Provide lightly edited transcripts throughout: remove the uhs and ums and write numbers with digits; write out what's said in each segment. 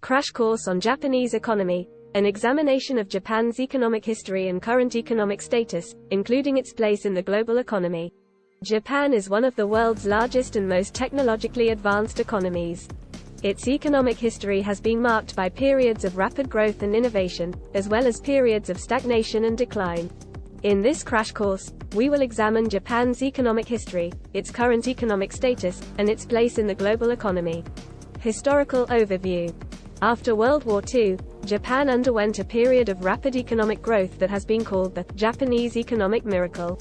Crash Course on Japanese Economy, an examination of Japan's economic history and current economic status, including its place in the global economy. Japan is one of the world's largest and most technologically advanced economies. Its economic history has been marked by periods of rapid growth and innovation, as well as periods of stagnation and decline. In this crash course, we will examine Japan's economic history, its current economic status, and its place in the global economy. Historical overview. After World War II, Japan underwent a period of rapid economic growth that has been called the Japanese economic miracle.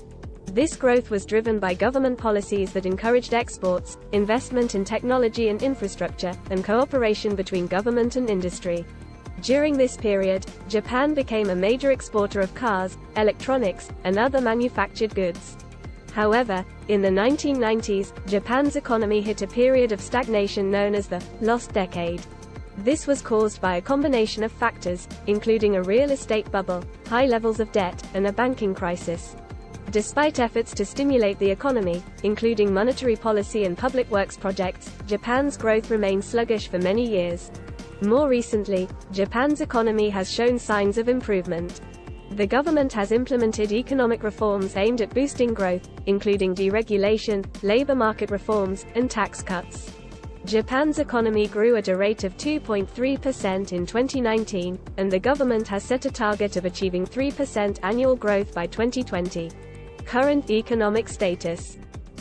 This growth was driven by government policies that encouraged exports, investment in technology and infrastructure, and cooperation between government and industry. During this period, Japan became a major exporter of cars, electronics, and other manufactured goods. However, in the 1990s, Japan's economy hit a period of stagnation known as the lost decade. This was caused by a combination of factors, including a real estate bubble, high levels of debt, and a banking crisis. Despite efforts to stimulate the economy, including monetary policy and public works projects, Japan's growth remained sluggish for many years. More recently, Japan's economy has shown signs of improvement. The government has implemented economic reforms aimed at boosting growth, including deregulation, labor market reforms, and tax cuts. Japan's economy grew at a rate of 2.3% in 2019, and the government has set a target of achieving 3% annual growth by 2020. Current economic status.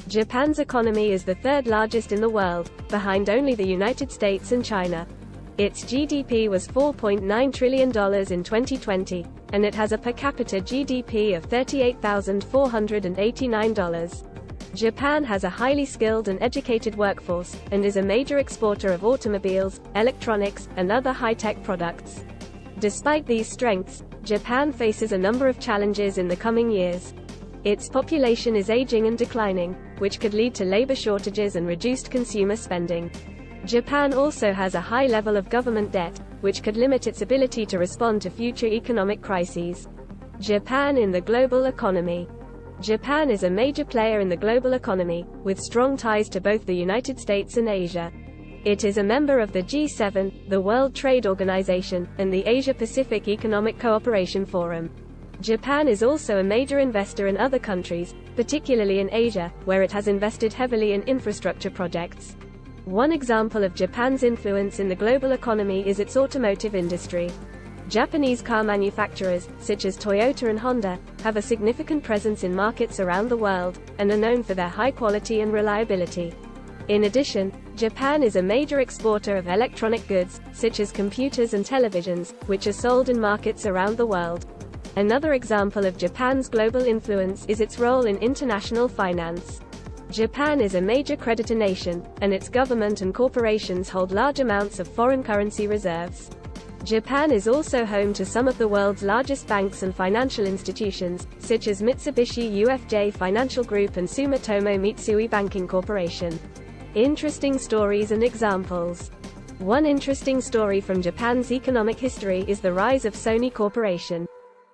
Japan's economy is the third largest in the world, behind only the United States and China. Its GDP was $4.9 trillion in 2020, and it has a per capita GDP of $38,489. Japan has a highly skilled and educated workforce, and is a major exporter of automobiles, electronics, and other high-tech products. Despite these strengths, Japan faces a number of challenges in the coming years. Its population is aging and declining, which could lead to labor shortages and reduced consumer spending. Japan also has a high level of government debt, which could limit its ability to respond to future economic crises. Japan in the global economy. Japan is a major player in the global economy, with strong ties to both the United States and Asia. It is a member of the G7, the World Trade Organization, and the Asia-Pacific Economic Cooperation Forum. Japan is also a major investor in other countries, particularly in Asia, where it has invested heavily in infrastructure projects. One example of Japan's influence in the global economy is its automotive industry. Japanese car manufacturers, such as Toyota and Honda, have a significant presence in markets around the world, and are known for their high quality and reliability. In addition, Japan is a major exporter of electronic goods, such as computers and televisions, which are sold in markets around the world. Another example of Japan's global influence is its role in international finance. Japan is a major creditor nation, and its government and corporations hold large amounts of foreign currency reserves. Japan is also home to some of the world's largest banks and financial institutions, such as Mitsubishi UFJ Financial Group and Sumitomo Mitsui Banking Corporation. Interesting stories and examples. One interesting story from Japan's economic history is the rise of Sony Corporation.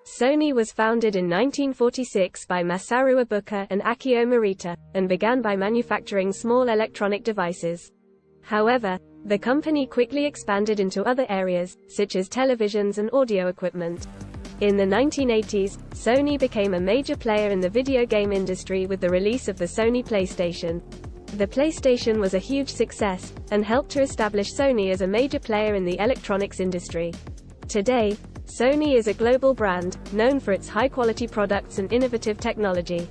Sony was founded in 1946 by Masaru Ibuka and Akio Morita, and began by manufacturing small electronic devices. However, the company quickly expanded into other areas, such as televisions and audio equipment. In the 1980s, Sony became a major player in the video game industry with the release of the Sony PlayStation. The PlayStation was a huge success, and helped to establish Sony as a major player in the electronics industry. Today, Sony is a global brand, known for its high-quality products and innovative technology.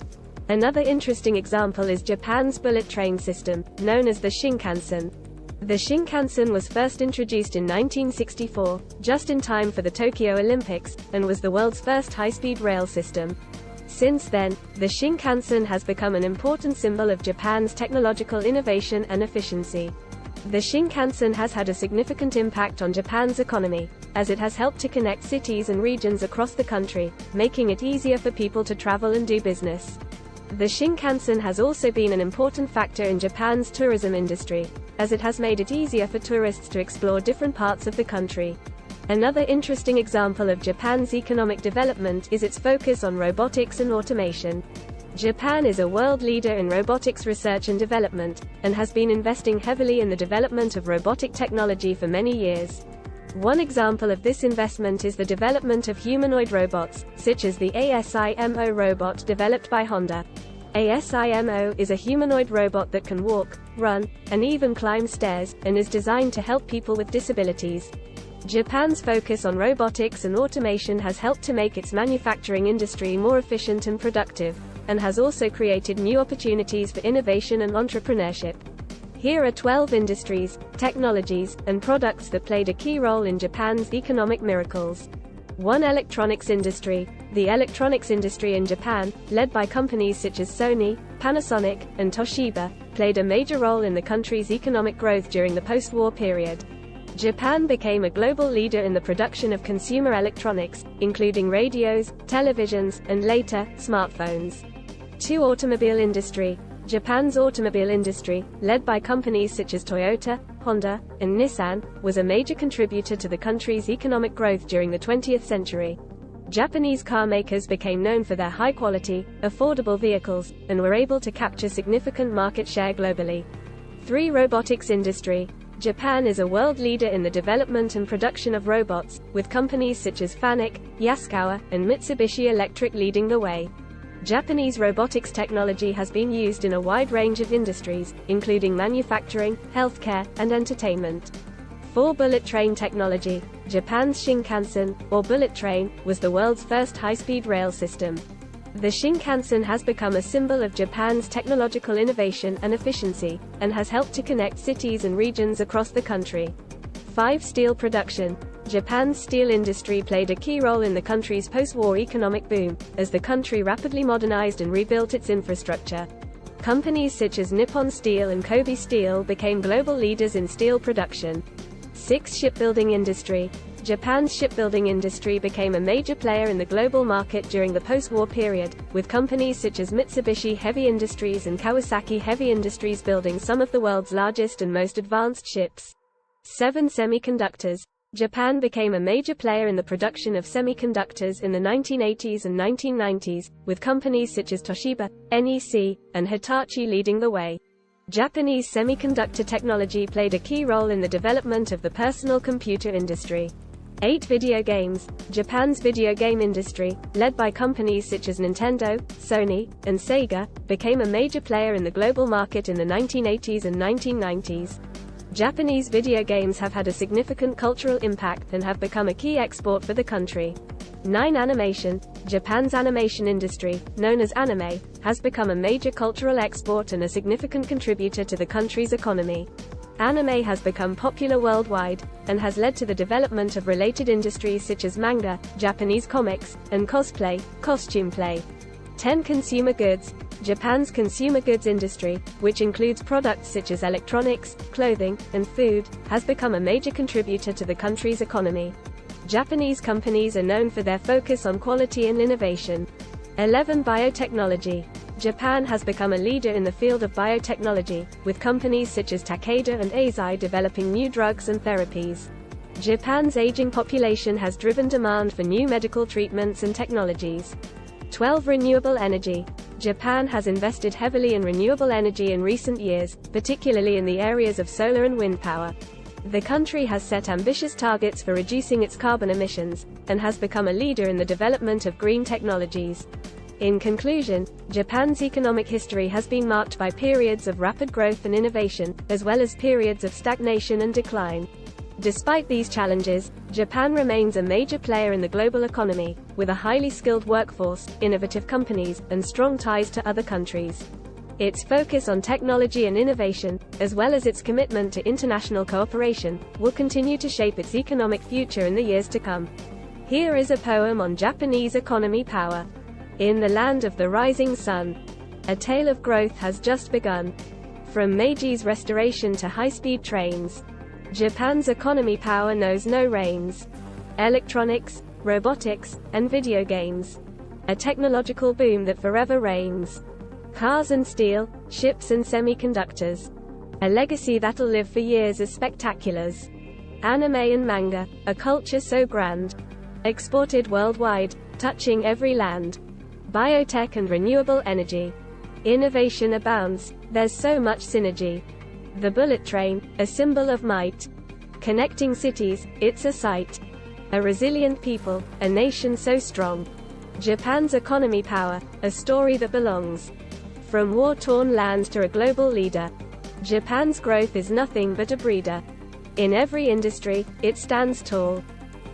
Another interesting example is Japan's bullet train system, known as the Shinkansen. The Shinkansen was first introduced in 1964, just in time for the Tokyo Olympics, and was the world's first high-speed rail system. Since then, the Shinkansen has become an important symbol of Japan's technological innovation and efficiency. The Shinkansen has had a significant impact on Japan's economy, as it has helped to connect cities and regions across the country, making it easier for people to travel and do business. The Shinkansen has also been an important factor in Japan's tourism industry, as it has made it easier for tourists to explore different parts of the country. Another interesting example of Japan's economic development is its focus on robotics and automation. Japan is a world leader in robotics research and development, and has been investing heavily in the development of robotic technology for many years. One example of this investment is the development of humanoid robots, such as the ASIMO robot developed by Honda. ASIMO is a humanoid robot that can walk, run, and even climb stairs, and is designed to help people with disabilities. Japan's focus on robotics and automation has helped to make its manufacturing industry more efficient and productive, and has also created new opportunities for innovation and entrepreneurship. Here are 12 industries, technologies, and products that played a key role in Japan's economic miracles. 1. Electronics industry. The electronics industry in Japan, led by companies such as Sony, Panasonic, and Toshiba, played a major role in the country's economic growth during the post-war period. Japan became a global leader in the production of consumer electronics, including radios, televisions, and later, smartphones. 2. Automobile industry. Japan's automobile industry, led by companies such as Toyota, Honda, and Nissan, was a major contributor to the country's economic growth during the 20th century. Japanese car makers became known for their high-quality, affordable vehicles, and were able to capture significant market share globally. 3. Robotics industry. Japan is a world leader in the development and production of robots, with companies such as Fanuc, Yaskawa, and Mitsubishi Electric leading the way. Japanese robotics technology has been used in a wide range of industries, including manufacturing, healthcare, and entertainment. 4. Bullet train technology. Japan's Shinkansen, or bullet train, was the world's first high-speed rail system. The Shinkansen has become a symbol of Japan's technological innovation and efficiency, and has helped to connect cities and regions across the country. 5. Steel production. Japan's steel industry played a key role in the country's post-war economic boom, as the country rapidly modernized and rebuilt its infrastructure. Companies such as Nippon Steel and Kobe Steel became global leaders in steel production. 6. Shipbuilding industry. Japan's shipbuilding industry became a major player in the global market during the post-war period, with companies such as Mitsubishi Heavy Industries and Kawasaki Heavy Industries building some of the world's largest and most advanced ships. 7. Semiconductors. Japan became a major player in the production of semiconductors in the 1980s and 1990s, with companies such as Toshiba, NEC, and Hitachi leading the way. Japanese semiconductor technology played a key role in the development of the personal computer industry. 8. Video games. Japan's video game industry, led by companies such as Nintendo, Sony, and Sega, became a major player in the global market in the 1980s and 1990s. Japanese video games have had a significant cultural impact and have become a key export for the country. 9. Animation. Japan's animation industry, known as anime, has become a major cultural export and a significant contributor to the country's economy. Anime has become popular worldwide, and has led to the development of related industries such as manga, Japanese comics, and cosplay, costume play. 10. Consumer goods. Japan's consumer goods industry, which includes products such as electronics, clothing, and food, has become a major contributor to the country's economy. Japanese companies are known for their focus on quality and innovation. 11. Biotechnology. Japan has become a leader in the field of biotechnology, with companies such as Takeda and Eisai developing new drugs and therapies. Japan's aging population has driven demand for new medical treatments and technologies. 12. Renewable energy. Japan has invested heavily in renewable energy in recent years, particularly in the areas of solar and wind power. The country has set ambitious targets for reducing its carbon emissions, and has become a leader in the development of green technologies. In conclusion, Japan's economic history has been marked by periods of rapid growth and innovation, as well as periods of stagnation and decline. Despite these challenges, Japan remains a major player in the global economy, with a highly skilled workforce, innovative companies, and strong ties to other countries. Its focus on technology and innovation, as well as its commitment to international cooperation, will continue to shape its economic future in the years to come. Here is a poem on Japanese economy power. In the land of the rising sun, a tale of growth has just begun. From Meiji's restoration to high-speed trains, Japan's economy power knows no reins. Electronics, robotics, and video games. A technological boom that forever reigns. Cars and steel, ships and semiconductors. A legacy that'll live for years as spectaculars. Anime and manga, a culture so grand. Exported worldwide, touching every land. Biotech and renewable energy. Innovation abounds, there's so much synergy. The bullet train, a symbol of might. Connecting cities, it's a sight. A resilient people, a nation so strong. Japan's economy power, a story that belongs. From war-torn land to a global leader, Japan's growth is nothing but a breeder. In every industry, it stands tall.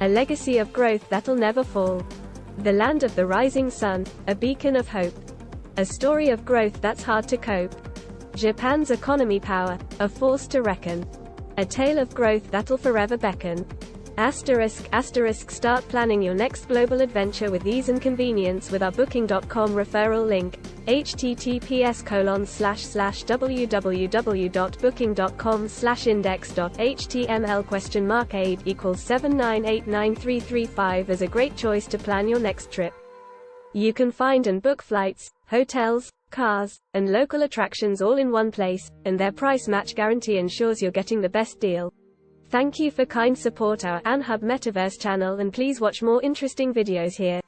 A legacy of growth that'll never fall. The land of the rising sun, a beacon of hope. A story of growth that's hard to cope. Japan's economy power, a force to reckon. A tale of growth that'll forever beckon. Start planning your next global adventure with ease and convenience with our Booking.com referral link, https://www.booking.com/index.html $aid=7989335 as a great choice to plan your next trip. You can find and book flights, hotels, cars, and local attractions all in one place, and their price match guarantee ensures you're getting the best deal. Thank you for kind support our Anhub Metaverse channel, and please watch more interesting videos here.